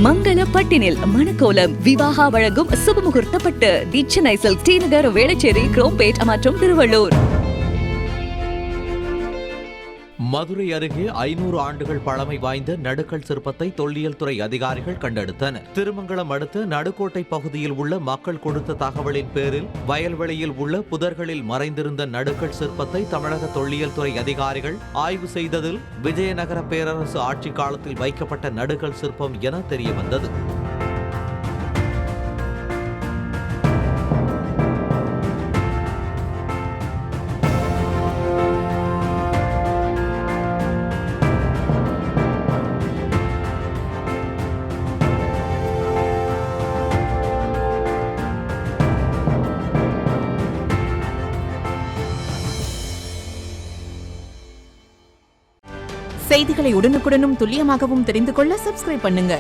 மங்கள பட்டினில் மணக்கோலம் விவாகா வழங்கும் சுபமுகூர்த்தப்பட்டு தி Chennai silk D நகர் வேளச்சேரி குரோம்பேட் மற்றும் திருவள்ளூர். மதுரை அருகே 500 ஆண்டுகள் பழமை வாய்ந்த நடுக்கல் சிற்பத்தை தொல்லியல் துறை அதிகாரிகள் கண்டெடுத்தனர். திருமங்கலம் அடுத்த நடுக்கோட்டை பகுதியில் உள்ள மக்கள் கொடுத்த தகவலின் பேரில் வயல்வெளியில் உள்ள புதர்களில் மறைந்திருந்த நடுக்கல் சிற்பத்தை தமிழக தொல்லியல் துறை அதிகாரிகள் ஆய்வு செய்ததில் விஜயநகர பேரரசு ஆட்சி காலத்தில் வைக்கப்பட்ட நடுக்கல் சிற்பம் என தெரியவந்தது. செய்திகளை உடனுக்குடனும் துல்லியமாகவும் தெரிந்து கொள்ள சப்ஸ்கிரைப் பண்ணுங்க.